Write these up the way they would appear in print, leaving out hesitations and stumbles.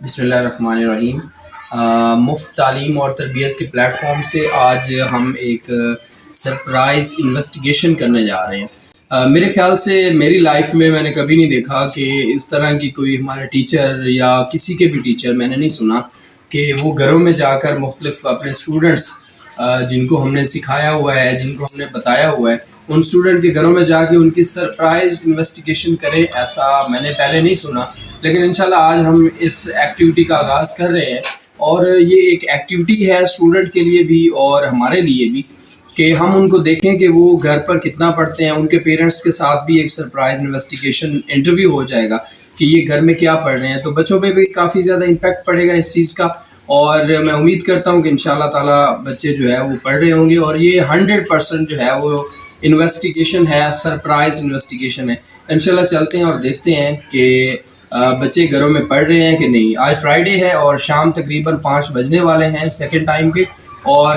بسم اللہ الرحمن الرحیم۔ مفت تعلیم اور تربیت کے پلیٹ فارم سے آج ہم ایک سرپرائز انویسٹیگیشن کرنے جا رہے ہیں۔ میرے خیال سے میری لائف میں نے کبھی نہیں دیکھا کہ اس طرح کی کوئی ہمارے ٹیچر یا کسی کے بھی ٹیچر میں نے نہیں سنا کہ وہ گھروں میں جا کر مختلف اپنے اسٹوڈنٹس جن کو ہم نے سکھایا ہوا ہے، جن کو ہم نے بتایا ہوا ہے، ان اسٹوڈنٹ کے گھروں میں جا کے ان کی سرپرائز انویسٹیگیشن کریں، ایسا میں نے پہلے نہیں سنا۔ لیکن انشاءاللہ آج ہم اس ایکٹیویٹی کا آغاز کر رہے ہیں، اور یہ ایک ایکٹیویٹی ہے اسٹوڈنٹ کے لیے بھی اور ہمارے لیے بھی کہ ہم ان کو دیکھیں کہ وہ گھر پر کتنا پڑھتے ہیں۔ ان کے پیرنٹس کے ساتھ بھی ایک سرپرائز انویسٹیگیشن انٹرویو ہو جائے گا کہ یہ گھر میں کیا پڑھ رہے ہیں، تو بچوں پہ بھی کافی زیادہ امپیکٹ پڑے گا اس چیز کا، اور میں امید کرتا ہوں کہ انشاءاللہ تعالیٰ بچے جو ہے وہ پڑھ رہے ہوں گے، اور یہ 100% جو ہے وہ انویسٹیگیشن ہے، سرپرائز انویسٹیگیشن ہے۔ انشاءاللہ چلتے ہیں اور دیکھتے ہیں کہ بچے گھروں میں پڑھ رہے ہیں کہ نہیں۔ آج فرائیڈے ہے اور شام تقریباً 5 بجنے والے ہیں سیکنڈ ٹائم کے، اور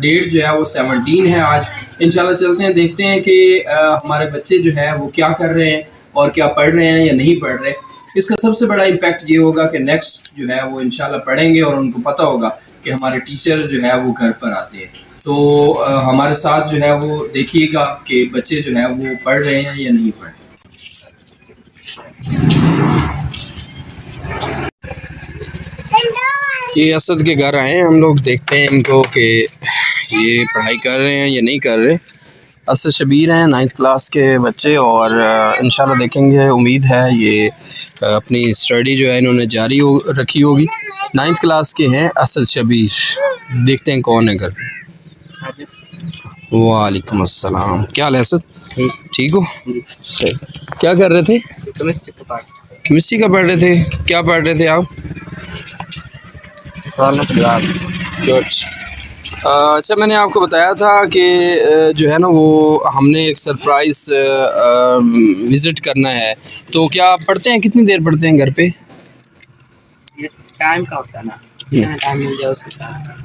ڈیٹ جو ہے وہ 17 ہے آج۔ انشاءاللہ چلتے ہیں، دیکھتے ہیں کہ ہمارے بچے جو ہے وہ کیا کر رہے ہیں اور کیا پڑھ رہے ہیں یا نہیں پڑھ رہے۔ اس کا سب سے بڑا امپیکٹ یہ ہوگا کہ نیکسٹ جو ہے وہ انشاءاللہ پڑھیں گے، اور ان کو پتہ ہوگا کہ ہمارے ٹیچر جو ہے وہ گھر پر آتے ہیں۔ تو ہمارے ساتھ جو ہے وہ دیکھیے گا کہ بچے جو ہے وہ پڑھ رہے ہیں یا نہیں پڑھ رہے۔ یہ اسد کے گھر آئے ہیں ہم لوگ، دیکھتے ہیں ان کو کہ یہ پڑھائی کر رہے ہیں یا نہیں کر رہے۔ اسد شبیر ہیں 9th کلاس کے بچے، اور انشاءاللہ دیکھیں گے، امید ہے یہ اپنی اسٹڈی جو ہے انہوں نے جاری رکھی ہوگی۔ 9th کلاس کے ہیں اسد شبیر، دیکھتے ہیں کون ہے گھر پہ۔ وعلیکم السلام، کیا حال ہے اسد؟ ٹھیک ہو؟ صحیح۔ کیا کر رہے تھے؟ کیمسٹری کا پڑھ رہے تھے؟ کیا پڑھ رہے تھے آپ؟ اچھا، میں نے آپ کو بتایا تھا کہ جو ہے نا وہ ہم نے ایک سرپرائز وزٹ کرنا ہے، تو کیا آپ پڑھتے ہیں؟ کتنی دیر پڑھتے ہیں گھر پہ؟ یہ ٹائم کا ہوتا ہے نا، کتنا ٹائم مل جائے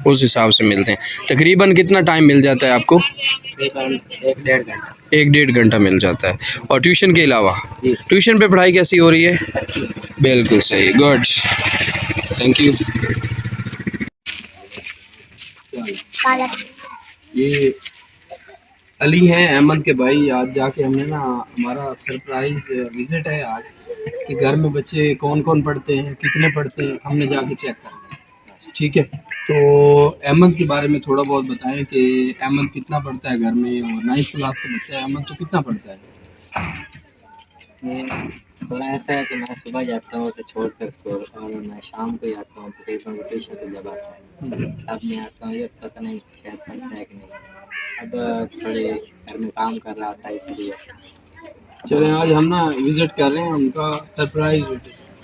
اس حساب سے ملتے ہیں۔ تقریباً کتنا ٹائم مل جاتا ہے آپ کو؟ تقریباً 1-1.5 گھنٹہ۔ 1-1.5 گھنٹہ مل جاتا ہے۔ اور ٹیوشن کے علاوہ ٹیوشن پہ پڑھائی کیسی ہو رہی ہے؟ بالکل صحیح، گڈ، تھینک یو۔ یہ علی ہیں احمد کے بھائی، آج جا کے ہم نے نا ہمارا سرپرائز وزٹ ہے آج کہ گھر میں بچے کون کون پڑھتے ہیں، کتنے پڑھتے ہیں، ہم نے جا کے چیک کرنا ہے، ٹھیک ہے؟ تو احمد کے بارے میں تھوڑا بہت بتائیں کہ احمد کتنا پڑھتا ہے گھر میں، اور 9th کلاس کا بچہ ہے احمد، تو کتنا پڑھتا ہے؟ تھوڑا ایسا ہے کہ میں صبح جاتا ہوں اسے چھوڑ کر اسکول، اور میں شام کو ہی آتا ہوں تقریباً ٹیوشن سے جب آتا ہے تب میں آتا ہوں۔ یہ پتہ نہیں شاید پڑھتا ہے کہ نہیں، اب تھوڑے گھر میں کام کر رہا تھا اس لیے۔ چلیں آج ہم نا وزٹ کر رہے ہیں ان کا سرپرائز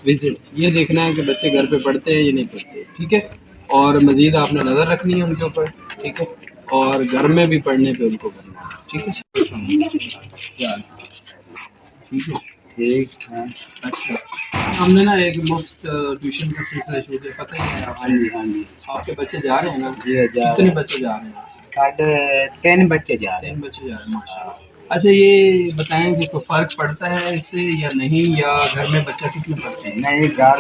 وزٹ، یہ دیکھنا ہے کہ بچے گھر پہ پڑھتے ہیں یا نہیں پڑھتے، ٹھیک ہے؟ اور مزید آپ نے نظر رکھنی ہے ان کے اوپر، ٹھیک ہے؟ اور گھر میں بھی پڑھنے پہ ان کو کرنا ہے، ٹھیک ہے؟ ٹھیک ہے، ٹھیک ہے۔ اچھا، ہم نے نا ایک مفت ٹیوشن کا سلسلہ شروع کیا، پتہ ہی ہے آپ؟ ہاں جی، ہاں جی، آپ کے بچے جا رہے ہیں نا؟ کتنے بچے جا رہے ہیں؟ 3 بچے جا رہے 3 ہیں۔ بچے جا رہے ہیں، ماشاء اللہ۔ اچھا، یہ بتائیں کہ کوئی فرق پڑتا ہے اس سے یا نہیں، یا گھر میں بچہ کتنے پڑھتے ہیں؟ نہیں، گھر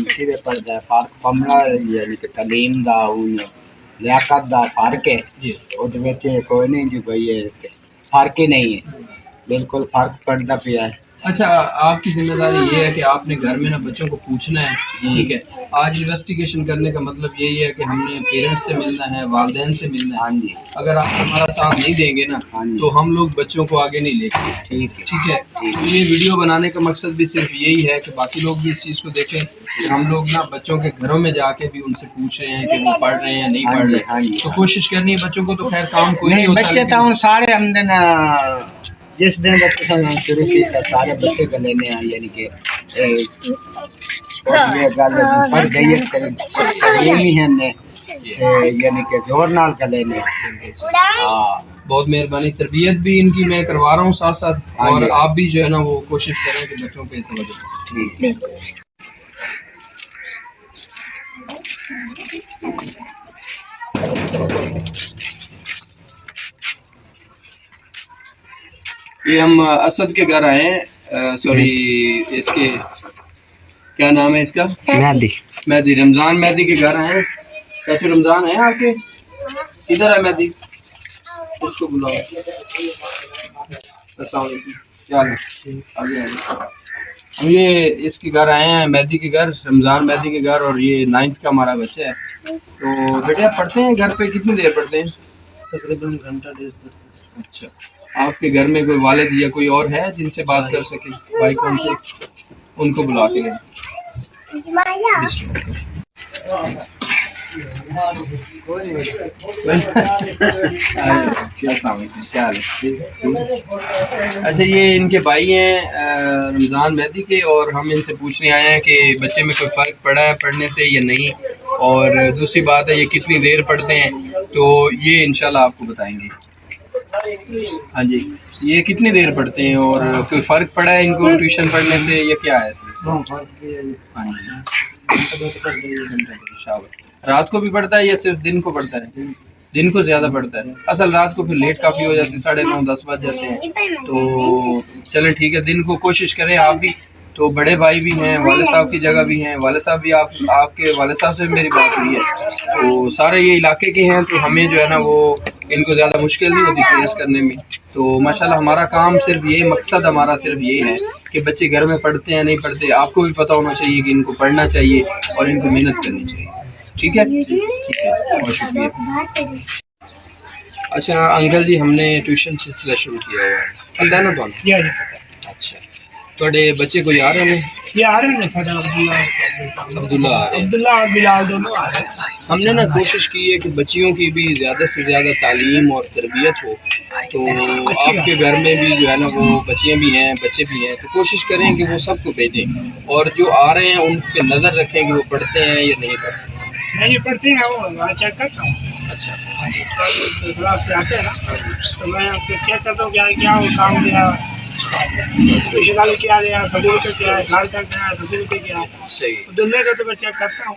کھے پڑتا ہے، فرق پمنا یعنی کہ تعلیم دا لیاقت دا فرق ہے جی، وہ کوئی نہیں جو بھائی فرق ہی نہیں ہے، بالکل فرق پڑتا پیا ہے۔ اچھا، آپ کی ذمہ داری یہ ہے کہ آپ نے گھر میں نا بچوں کو پوچھنا ہے، ٹھیک ہے؟ آج انویسٹیگیشن کرنے کا مطلب یہی ہے کہ ہم نے پیرنٹس سے ملنا ہے، والدین سے ملنا ہے۔ ہاں جی، اگر آپ ہمارا ساتھ نہیں دیں گے نا تو ہم لوگ بچوں کو آگے نہیں لے کے، ٹھیک ہے؟ تو یہ ویڈیو بنانے کا مقصد بھی صرف یہی ہے کہ باقی لوگ بھی اس چیز کو دیکھیں کہ ہم لوگ نا بچوں کے گھروں میں جا کے بھی ان سے پوچھ رہے ہیں کہ وہ پڑھ رہے ہیں یا نہیں پڑھ رہے۔ تو کوشش کرنی ہے بچوں کو، تو خیر کام کوئی نہیں ہوتا، بچے تو سارے ہم دن جس دن بچے شروع کیا سارے بچے کا لینے ہیں، یعنی کہ یہ گل پڑھ گئی تعلیم ہی ہے، یعنی کہ زور نال کا لینے۔ ہاں، بہت مہربانی، تربیت بھی ان کی میں کروا رہا ہوں ساتھ ساتھ، اور آپ بھی جو ہے نا وہ کوشش کریں کہ بچوں پہ توجہ دیں۔ یہ ہم اسد کے گھر آئے ہیں، سوری اس کے کیا نام ہے اس کا؟ مہدی. مہدی. رمضان مہدی کے گھر آئے ہیں. کیسے رمضان ہے آپ کے؟ کدھر ہے مہدی؟ اس کو بلاؤ. السلام علیکم. کیا حال ہے؟ آگے آگے. ہم یہ اس کے گھر آئے ہیں، مہدی کے گھر، رمضان مہدی کے گھر، اور یہ 9th کا ہمارا بچہ ہے. تو بیٹے آپ پڑھتے ہیں گھر پہ کتنی دیر پڑھتے ہیں؟ تقریباً گھنٹہ ڈیڑھ گھنٹہ. اچھا. آپ کے گھر میں کوئی والد یا کوئی اور ہے جن سے بات کر سکے؟ بھائی کون سے؟ ان کو بلا کے گئے. اچھا یہ ان کے بھائی ہیں رمضان مہدی کے، اور ہم ان سے پوچھنے آئے ہیں کہ بچے میں کوئی فرق پڑا ہے پڑھنے سے یا نہیں، اور دوسری بات ہے یہ کتنی دیر پڑھتے ہیں، تو یہ انشاءاللہ آپ کو بتائیں گے. ہاں جی، یہ کتنی دیر پڑھتے ہیں اور کوئی فرق پڑا ہے ان کو ٹیوشن پڑھنے سے یا کیا ہے؟ ہاں جی. رات کو بھی پڑھتا ہے یا صرف دن کو پڑھتا ہے؟ دن کو زیادہ پڑھتا ہے. اصل رات کو پھر لیٹ کافی ہو جاتی ہے، 9:30 10 بج جاتے ہیں. تو چلیں ٹھیک ہے، دن کو کوشش کریں آپ بھی. تو بڑے بھائی بھی ہیں، والد صاحب کی جگہ بھی ہیں، والد صاحب بھی آپ کے والد صاحب سے بھی میری بات ہوئی ہے، تو سارے یہ علاقے کے ہیں، تو ہمیں جو ہے نا وہ ان کو زیادہ مشکل نہیں ہوتی فیس کرنے میں. تو ماشاءاللہ ہمارا کام صرف یہ مقصد ہمارا صرف یہ ہے کہ بچے گھر میں پڑھتے ہیں نہیں پڑھتے، آپ کو بھی پتہ ہونا چاہیے کہ ان کو پڑھنا چاہیے اور ان کو محنت کرنی چاہیے. ٹھیک ہے، ٹھیک ہے، بہت شکریہ. اچھا انکل جی، ہم نے ٹیوشن سلسلہ شروع کیا ہوا ہے، پتہ ہے نا تمہیں؟ اچھا تھوڑے بچے کوئی آ رہے ہیں؟ یہ آ رہے ہیں ساڈا عبداللہ آ رہے ہیں. عبداللہ اور بلال دونوں آ رہے ہیں. ہم نے نا کوشش کی ہے کہ بچیوں کی بھی زیادہ سے زیادہ تعلیم اور تربیت ہو، تو آپ کے گھر میں بھی جو ہے نا وہ بچیاں بھی ہیں بچے بھی ہیں، تو کوشش کریں کہ وہ سب کو بھیجیں، اور جو آ رہے ہیں ان پہ نظر رکھیں کہ وہ پڑھتے ہیں یا نہیں پڑھتے. نہیں پڑھتے ہیں، وہ چیک کرتا ہوں. اچھا کلاس سے آتے ہیں نا تو میں چیک کرتا ہوں کیا وہ کام کیا، ٹیوشن والے کیا دیا، سبھی کا کیا ہے، گھر کا کیا ہے، سبھی کا کیا ہے. صحیح. دلہے کا تو میں چیک کرتا ہوں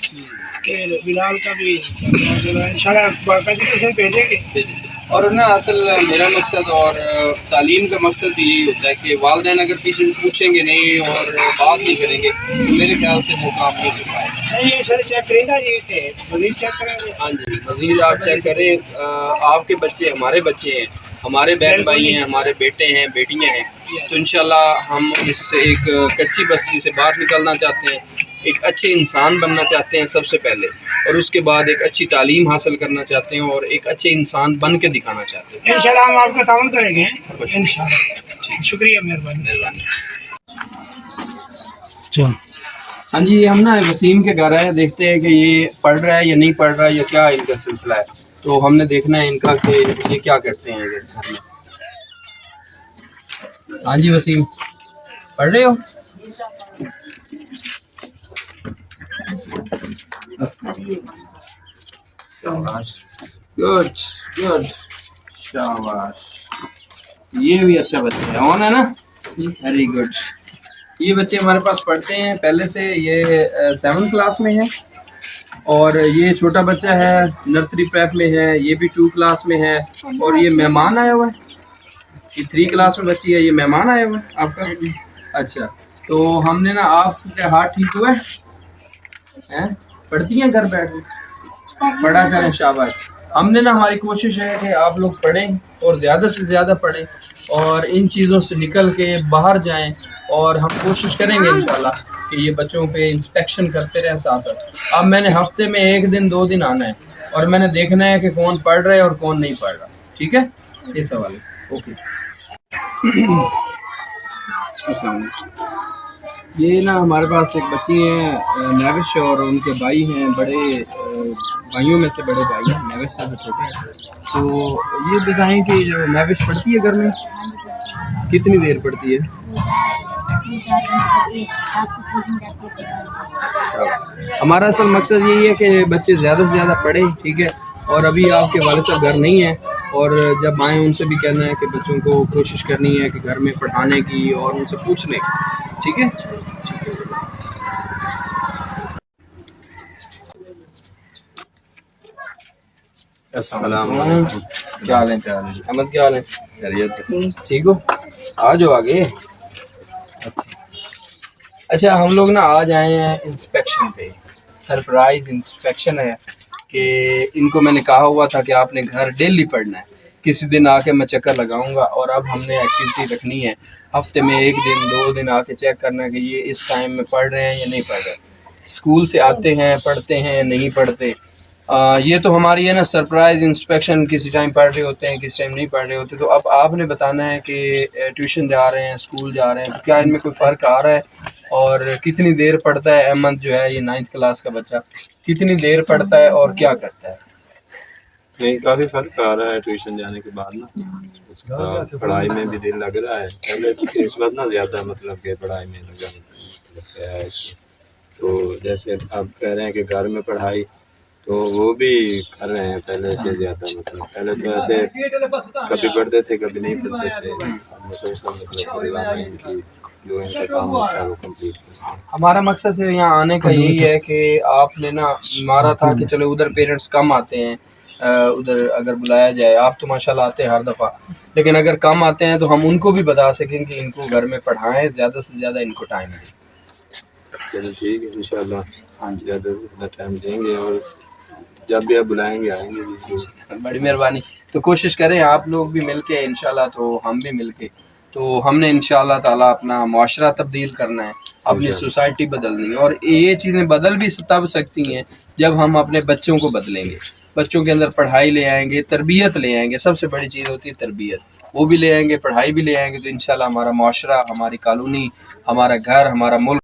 کہ بلال کا بھی ان شاء اللہ باقاعدگی سے بھیجیں گے. اور نا اصل میرا مقصد اور تعلیم کا مقصد بھی یہی ہوتا ہے کہ والدین اگر پیچھے پوچھیں گے نہیں اور بات نہیں کریں گے تو میرے خیال سے وہ کام نہیں ہو پائے گا. نہیں یہ سر چیک کرے گا، یہ مزید چیک کریں گے. ہاں جی، مزید آپ چیک کریں. آپ کے بچے ہمارے بچے ہیں، ہمارے بہن بھائی ہیں، ہمارے بیٹے ہیں بیٹیاں ہیں، تو انشاءاللہ ہم اس ایک کچی بستی سے باہر نکلنا چاہتے ہیں، ایک اچھے انسان بننا چاہتے ہیں سب سے پہلے، اور اس کے بعد ایک اچھی تعلیم حاصل کرنا چاہتے ہیں اور ایک اچھے انسان بن کے دکھانا چاہتے ہیں. انشاءاللہ ہم آپ کا تعاون کریں گے انشاءاللہ. شکریہ، مہربانی. ہاں جی، ہم نا وسیم کے گھر آئے، دیکھتے ہیں کہ یہ پڑھ رہا ہے یا نہیں پڑھ رہا ہے یا کیا ان کا سلسلہ ہے، تو ہم نے دیکھنا ہے ان کا کہ یہ کیا کرتے ہیں گھر میں. ہاں جی وسیم، پڑھ رہے ہو؟ گڈ گڈ، شاباش. یہ بھی اچھا بچہ ہے، آن ہے نا، ویری گڈ. یہ بچے ہمارے پاس پڑھتے ہیں پہلے سے، یہ 7th کلاس میں ہے، اور یہ چھوٹا بچہ ہے نرسری پریپ میں ہے، یہ بھی 2 کلاس میں ہے، اور یہ مہمان آیا ہوا ہے، یہ 3 کلاس میں بچی ہے، یہ مہمان آیا ہوا ہے آپ کا. اچھا تو ہم نے نا آپ کے ہاتھ ٹھیک ہوئے ہیں، پڑھتی ہیں گھر بیٹھ کے، پڑھا کریں. شاباش. ہم نے نا ہماری کوشش ہے کہ آپ لوگ پڑھیں اور زیادہ سے زیادہ پڑھیں اور ان چیزوں سے نکل کے باہر جائیں، اور ہم کوشش کریں گے انشاءاللہ کہ یہ بچوں پہ انسپیکشن کرتے رہیں ساتھ ساتھ. اب میں نے ہفتے میں 1 دن 2 دن آنا ہے اور میں نے دیکھنا ہے کہ کون پڑھ رہا ہے اور کون نہیں پڑھ رہا. ٹھیک ہے، یہ سوال ہے. اوکے. السلام علیکم. یہ نا ہمارے پاس ایک بچی ہیں نوش، اور ان کے بھائی ہیں، بڑے بھائیوں میں سے بڑے بھائی ہیں، نوش سے چھوٹے ہیں. تو یہ بتائیں کہ جو نوش پڑھتی ہے گھر میں کتنی دیر پڑھتی ہے؟ ہمارا اصل مقصد یہی ہے کہ بچے زیادہ سے زیادہ پڑھیں. ٹھیک ہے، اور ابھی آپ کے والد صاحب گھر نہیں ہیں، اور جب آئیں ان سے بھی کہنا ہے کہ بچوں کو کوشش کرنی ہے کہ گھر میں پڑھانے کی اور ان سے پوچھنے کی. ٹھیک ہے. السلام علیکم. کیا حال ہے؟ احمد کیا حال ہے؟ خیریت؟ ٹھیک ہو؟ آ جاؤ آگے. اچھا ہم لوگ نا آج آئے ہیں انسپیکشن پہ, سرپرائز انسپیکشن ہے کہ ان کو میں نے کہا ہوا تھا کہ آپ نے گھر ڈیلی پڑھنا ہے, کسی دن آ کے میں چکر لگاؤں گا, اور اب ہم نے ایکٹیویٹی رکھنی ہے ہفتے میں 1 دن 2 دن آ کے چیک کرنا ہے کہ یہ اس ٹائم میں پڑھ رہے ہیں یا نہیں پڑھ رہے. اسکول سے آتے ہیں پڑھتے ہیں نہیں پڑھتے, یہ تو ہماری ہے نا سرپرائز انسپیکشن, کسی ٹائم پڑھ رہے ہوتے ہیں کسی ٹائم نہیں پڑھ رہے ہوتے. تو اب آپ نے بتانا ہے کہ ٹیوشن جا رہے ہیں اسکول جا رہے ہیں تو کیا ان میں کوئی فرق آ رہا ہے, اور کتنی دیر پڑھتا ہے احمد جو ہے یہ 9th کلاس کا بچہ, کتنی دیر پڑھتا ہے اور کیا کرتا ہے؟ نہیں, کافی فرق آ رہا ہے ٹیوشن جانے کے بعد نا, اس کا پڑھائی میں بھی دل لگ رہا ہے. پہلے اس وقت نا زیادہ مطلب کہ پڑھائی میں لگا ہے اس میں. تو جیسے آپ کہہ رہے ہیں کہ گھر میں پڑھائی تو وہ بھی کر رہے ہیں پہلے سے زیادہ. مطلب پہلے تو ایسے کبھی پڑھتے تھے کبھی نہیں پڑھتے تھے. مسلسل مطلب پروگرام ان کی جو ان کا کام ہوتا ہے وہ کمپلیٹ کرتے ہیں. ہمارا مقصد سے یہاں آنے کا یہی ہے کہ آپ نے نا مارا تھا کہ چلو ادھر پیرنٹس کم آتے ہیں, ادھر اگر بلایا جائے, آپ تو ماشاءاللہ آتے ہیں ہر دفعہ, لیکن اگر کم آتے ہیں تو ہم ان کو بھی بتا سکیں کہ ان کو گھر میں پڑھائیں, زیادہ سے زیادہ ان کو ٹائم دیں. چلو ٹھیک ہے, انشاءاللہ ہاں جی, زیادہ سے زیادہ ٹائم دیں گے, اور جب بھی آپ بلائیں گے آئیں گے بھی. بڑی مہربانی. تو کوشش کریں آپ لوگ بھی مل کے انشاءاللہ, تو ہم بھی مل کے, تو ہم نے انشاءاللہ تعالیٰ اپنا معاشرہ تبدیل کرنا ہے, اپنی سوسائٹی بدلنی ہے, اور یہ چیزیں بدل بھی تب سکتی ہیں جب ہم اپنے بچوں کو بدلیں گے. بچوں کے اندر پڑھائی لے آئیں گے, تربیت لے آئیں گے, سب سے بڑی چیز ہوتی ہے تربیت, وہ بھی لے آئیں گے, پڑھائی بھی لے آئیں گے, تو انشاءاللہ ہمارا معاشرہ, ہماری کالونی, ہمارا گھر, ہمارا ملک